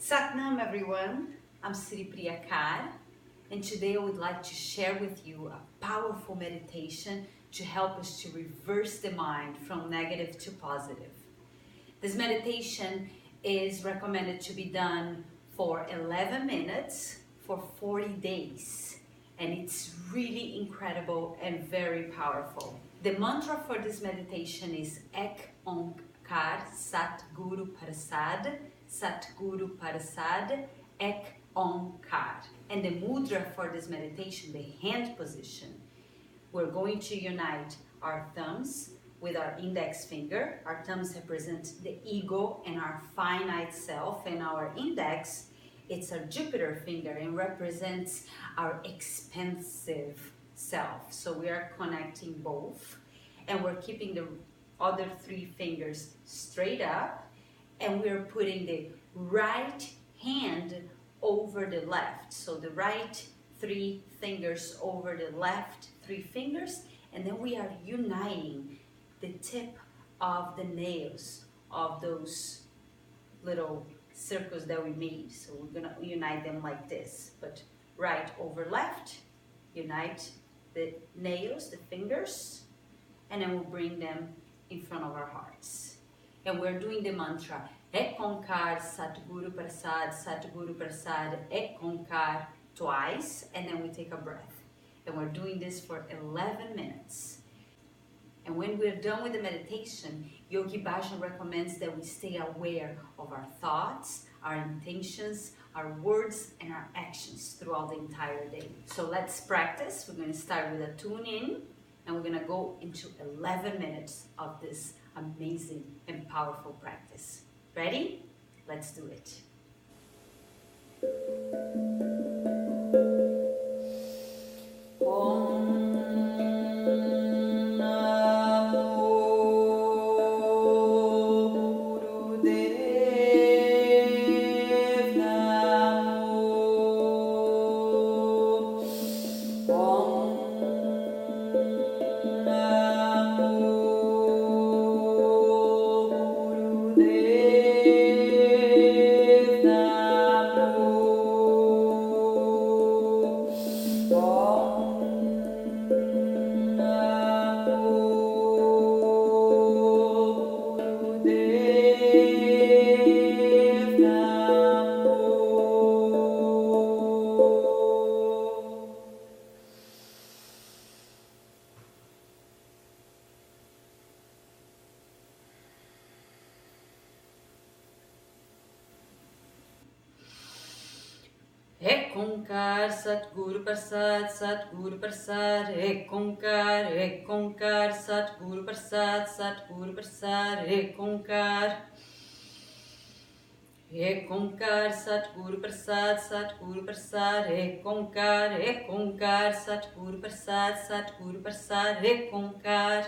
Satnam everyone, I'm Sri Priya Kar, and today I would like to share with you a powerful meditation to help us to reverse the mind from negative to positive. This meditation is recommended to be done for 11 minutes for 40 days, and it's really incredible and very powerful. The mantra for this meditation is Ek Onkar Sat Guru Prasad, Sat Guru Prasad, Ek Onkar. And the mudra for this meditation, the hand position, we're going to unite our thumbs with our index finger. Our thumbs represent the ego and our finite self, and our index, it's our Jupiter finger and represents our expansive self. So we are connecting both, and we're keeping the other three fingers straight up, and we're putting the right hand over the left. So the right three fingers over the left three fingers, and then we are uniting the tip of the nails of those little circles that we made. So we're gonna unite them like this, but right over left, unite the nails, the fingers, and then we'll bring them in front of our hearts. And we're doing the mantra Ek Onkar Satguru Prasad, Satguru Prasad, Ek Onkar twice, and then we take a breath. And we're doing this for 11 minutes. And when we're done with the meditation, Yogi Bhajan recommends that we stay aware of our thoughts, our intentions, our words, and our actions throughout the entire day. So let's practice. We're going to start with a tune in, and we're going to go into 11 minutes of this amazing and powerful practice. Ready? Let's do it. Ek Onkar Satguru Prasad, Satguru Prasad, Ek Onkar Satguru Prasad, Satguru Prasad, Ek Onkar. Ek Onkar Satguru Prasad, Satguru Prasad, Ek Onkar Satguru Prasad, Satguru Prasad, Ek Onkar.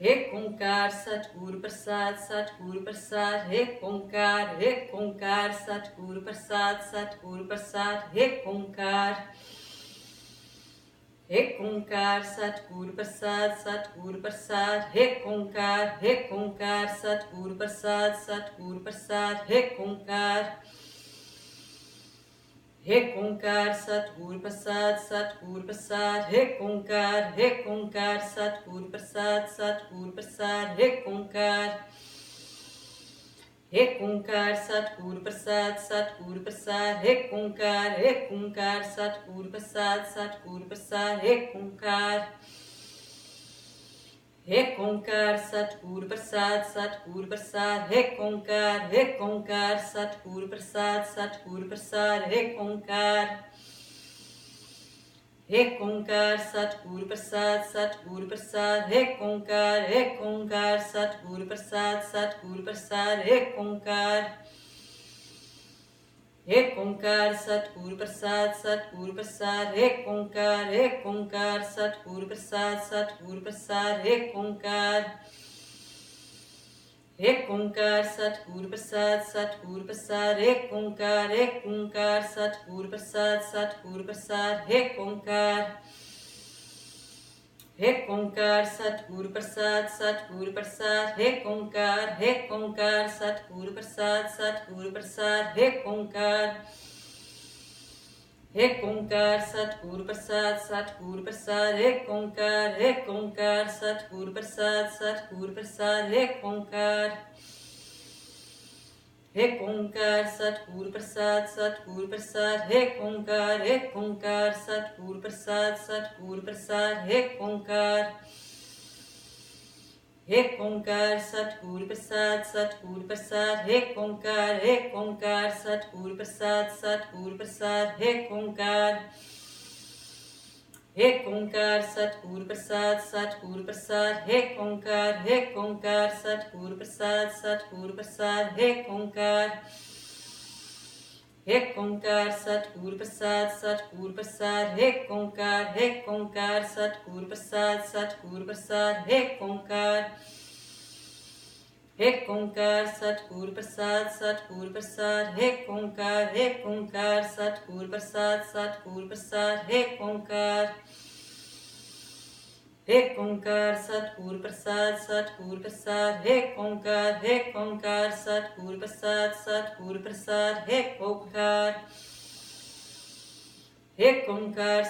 Ek Onkar Satguru Prasad, Satguru Prasad, Ek Onkar Satguru Prasad, Satguru Prasad, Ek Onkar. Ek Onkar Satguru Prasad, Satguru Prasad, Ek Onkar Satguru Prasad, Satguru Prasad, Ek Onkar. Ek Onkar Satguru Prasad, Satguru Prasad, Ek Onkar Satguru Prasad, Satguru Prasad, Ek Onkar. Ek Onkar Satguru Prasad, Satguru Prasad, Ek Onkar Satguru Prasad, Satguru Prasad, Ek Onkar. Ek Onkar Satguru Prasad, Satguru Prasad, Ek Onkar Satguru Prasad, Satguru Prasad, Ek Onkar. Ek Onkar Satguru Prasad, Satguru Prasad, Ek Onkar Satguru Prasad, Satguru Prasad, Ek Onkar. Ek Onkar Satguru Prasad, Satguru Prasad, Ek Onkar Satguru Prasad, Satguru Prasad, Ek Onkar. Ek Onkar Satguru Prasad, Satguru Prasad, Ek Onkar Satguru Prasad, Satguru Prasad, Ek Onkar. Ek Onkar Satguru Prasad, Satguru Prasad, Ek Onkar Satguru Prasad, Satguru Prasad, Ek Onkar Satguru Prasad, Satguru Prasad, Ek Onkar Satguru Prasad, Satguru Prasad, Ek Onkar Satguru Prasad, Satguru Prasad, Ek Onkar Satguru Prasad, Satguru Prasad, Ek Onkar Satguru Prasad, Satguru Prasad, Ek Onkar Satguru Prasad, Satguru Prasad, Ek Onkar Satguru Prasad, Satguru Prasad, Ek Onkar Satguru Prasad, Satguru Prasad, Ek Onkar Satguru Prasad, Satguru Prasad, Ek Onkar Satguru Prasad, Satguru Prasad, Ek Onkar Satguru Prasad, Satguru Prasad, Ek Onkar Satguru Prasad, Satguru Prasad, Ek Onkar Satguru Prasad, Satguru Prasad, Ek Onkar Satguru Prasad, Satguru Prasad, Ek Onkar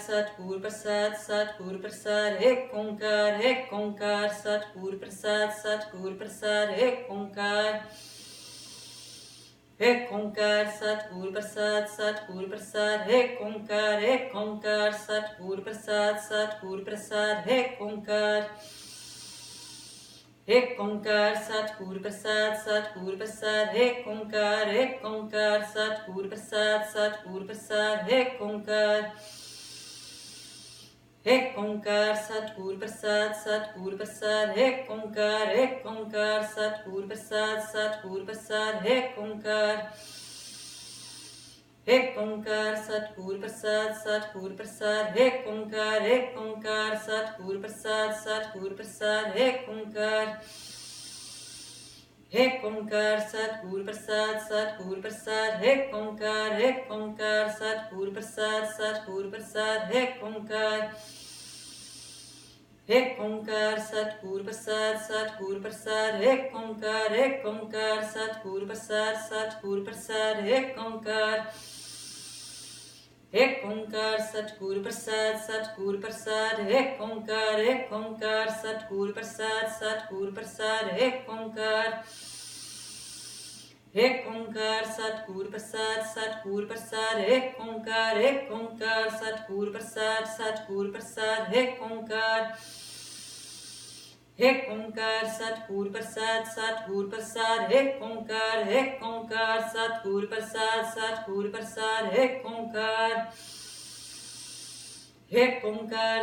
Satguru Prasad, Satguru Prasad, Ek Onkar Satguru Prasad, Satguru Prasad, Ek Onkar Satguru Prasad, Satguru Prasad, Ek Onkar Satguru Prasad, Satguru Prasad, Ek Onkar Satguru Prasad, Satguru Prasad, Ek Onkar Satguru Prasad, Satguru Prasad, Ek Onkar Satguru Prasad, Satguru Prasad, Ek Onkar Satguru Prasad, Satguru Prasad, Ek Onkar Satguru Prasad, Satguru Prasad, Ek Onkar Satguru Prasad, Satguru Prasad, Ek Onkar Satguru Prasad, Satguru Prasad, Ek Onkar Satguru Prasad, Satguru Prasad, Ek Onkar Satguru Prasad, Satguru Prasad, Ek Onkar Satguru Prasad, Satguru Prasad, Ek Onkar Satguru Prasad, Satguru Prasad, Ek Onkar Satguru Prasad, Satguru Prasad, Ek Onkar Satguru Prasad, Satguru Prasad, Ek Onkar Satguru Prasad, Satguru Prasad, Ek Onkar Satguru Prasad, Satguru Prasad, Ek Onkar Satguru Prasad, Satguru Prasad, Ek Onkar Satguru Prasad, Satguru Prasad, Ek Onkar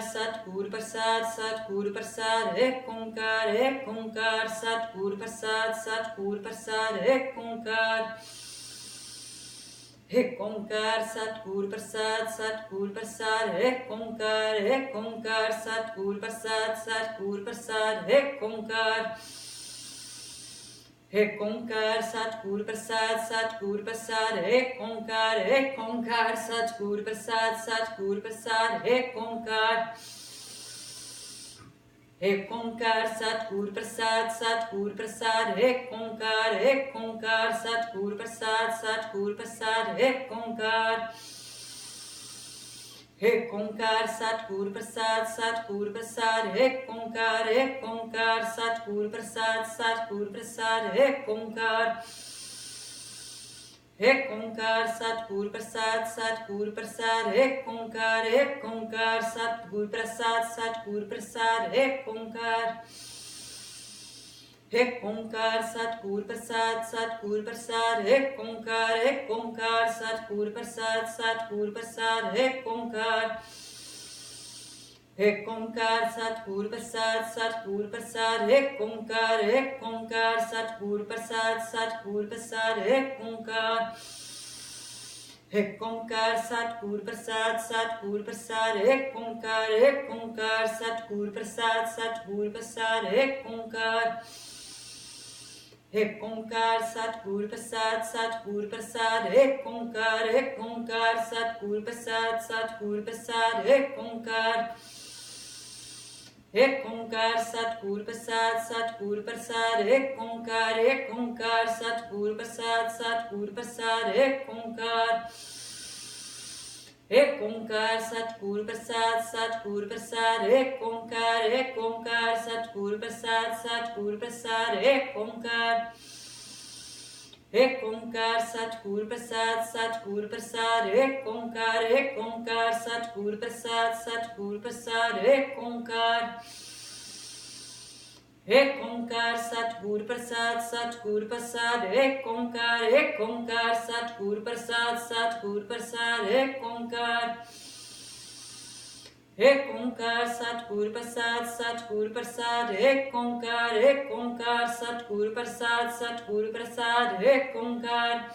Satguru Prasad, Satguru Prasad, Ek Onkar Satguru Prasad, Satguru Prasad, Ek Onkar Satguru Prasad, Satguru Prasad, Ek Onkar Satguru Prasad, Satguru Prasad, Ek Onkar Satguru Prasad, Satguru Prasad, Ek Onkar Satguru Prasad, Satguru Prasad, Ek Onkar Satguru Prasad, Satguru Prasad, Ek Onkar Satguru Prasad, Satguru Prasad, Ek Onkar Satguru Prasad, Satguru Prasad, Ek Onkar Satguru Prasad, Satguru Prasad, Ek Onkar Satguru Prasad, Satguru Prasad, Ek Onkar Satguru Prasad, Satguru Prasad, Ek Onkar Satguru Prasad, Satguru Prasad, Ek Onkar Satguru Prasad, Satguru Prasad, Ek Onkar Satguru Prasad, Satguru Prasad, Ek Onkar Satguru Prasad, Satguru Prasad, Ek Onkar Satguru Prasad, Satguru Prasad, Ek Onkar Satguru Prasad, Satguru Prasad, Ek Onkar Satguru Prasad, Satguru Prasad, Ek Onkar Ek Onkar Satguru Prasad, Satguru Prasad, Ek Onkar Satguru Prasad, Satguru Prasad, Ek Onkar. Ek Onkar Satguru Prasad, Satguru Prasad, Ek Onkar Satguru Prasad, Satguru Prasad, Ek Onkar. Ek Onkar Satguru Prasad, Satguru Prasad, Ek Onkar Satguru Prasad, Satguru Prasad, Ek Onkar. Ek Onkar Satguru Prasad, Satguru Prasad, Ek Onkar Satguru Prasad, Satguru Prasad, Ek Onkar. Ek Onkar Satguru Prasad, Satguru Prasad, Ek Onkar Satguru Prasad, Satguru Prasad, Ek Onkar.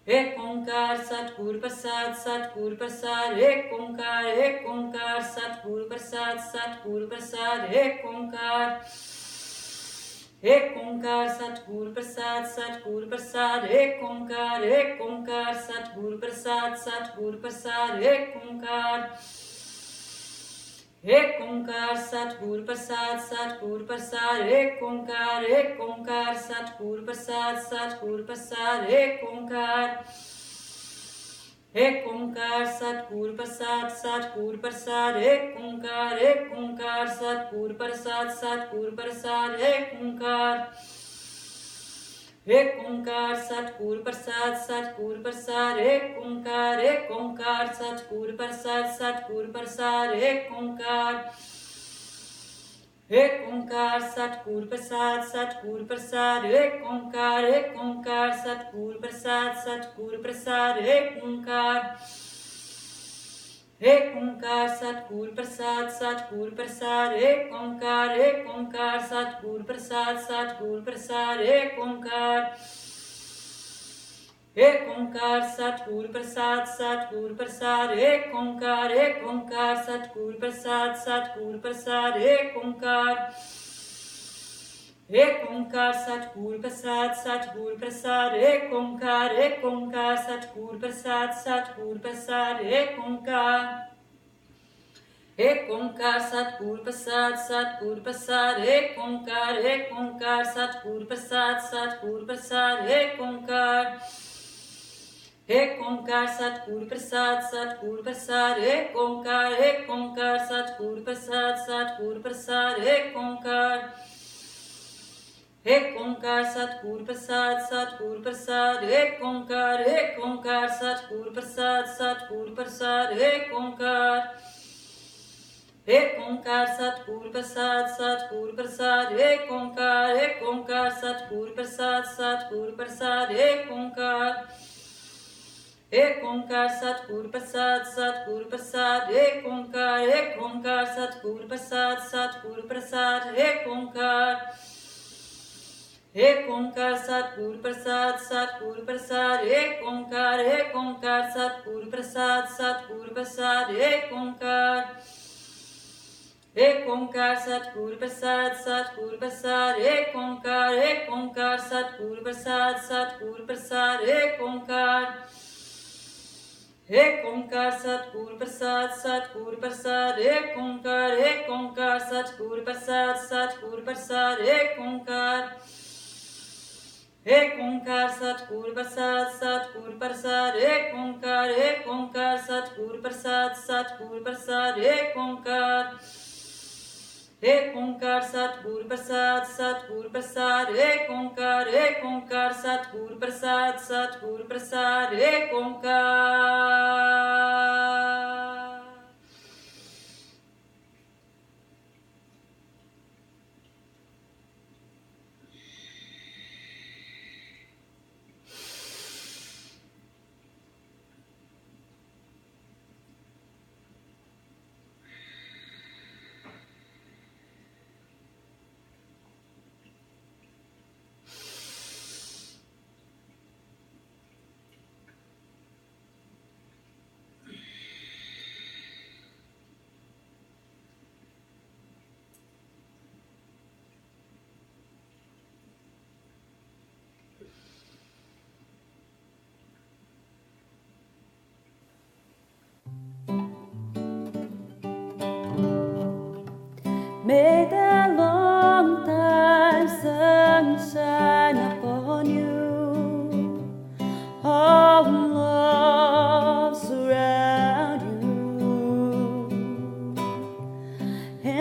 Ek Onkar Satguru Prasad, Satguru Prasad, Ek Onkar Satguru Prasad, Satguru Prasad, Ek Onkar. Ek Onkar Satguru Prasad, Satguru Prasad, Ek Onkar Satguru Prasad, Satguru Prasad, Ek Onkar. Ek Onkar Satguru Prasad, Satguru Prasad, Ek Onkar Satguru Prasad, Satguru Prasad, Ek Onkar. Ek Onkar Satguru Prasad, Satguru Prasad, Ek Onkar Satguru Prasad, Satguru Prasad, Ek Onkar. Ek Onkar Satguru Prasad, Satguru Prasad, Ek Onkar Satguru Prasad, Satguru Prasad, Ek Onkar. Ek Onkar Satguru Prasad, Satguru Prasad, Ek Onkar Satguru Prasad, Satguru Prasad, Ek Onkar. Ek Onkar Satguru Prasad, Satguru Prasad, Ek Onkar Satguru Prasad, Satguru Prasad, Ek Onkar. Ek Onkar Satguru Prasad, Satguru Prasad, Ek Onkar Satguru Prasad, Satguru Prasad, Ek Onkar. Ek Onkar Satguru Prasad, Satguru Prasad, Ek Onkar Satguru Prasad, Satguru Prasad, Ek Onkar. Ek Onkar Satguru Prasad, Satguru Prasad, Ek Onkar Satguru Prasad, Satguru Prasad, Ek Onkar. Ek Onkar Satguru Prasad, Satguru Prasad, Ek Onkar Satguru Prasad, Satguru Prasad, Ek Onkar. Ek Onkar Satguru Prasad, Satguru Prasad, Ek Onkar Satguru Prasad, Satguru Prasad, Ek Onkar. Ek Onkar Satguru Prasad, Satguru Prasad, Ek Onkar Satguru Prasad, Satguru Prasad, Ek Onkar. Ek Onkar Satguru Prasad, Satguru Prasad, Ek Onkar Satguru Prasad, Satguru Prasad, Ek Onkar. Ek Onkar Satguru Prasad, Satguru Prasad, Ek Onkar Satguru Prasad, Satguru Prasad, Ek Onkar. Ek Onkar Satguru Prasad, Satguru Prasad, Ek Onkar Satguru Prasad, Satguru Prasad, Ek Onkar. Ek Onkar Satguru Prasad, Satguru Prasad, Ek Onkar Satguru Prasad, Satguru Prasad, Ek Onkar. Ek Onkar Satguru Prasad, Satguru Prasad, Ek Onkar Satguru Prasad, Satguru Prasad, Ek Onkar. Ek Onkar Satguru Prasad, Satguru Prasad, Ek Onkar Satguru Prasad, Satguru Prasad, Ek Onkar.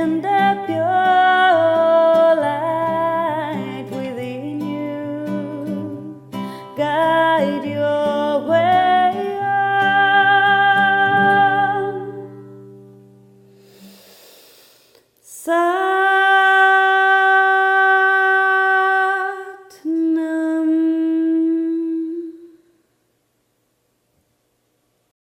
and the pure light within you guide your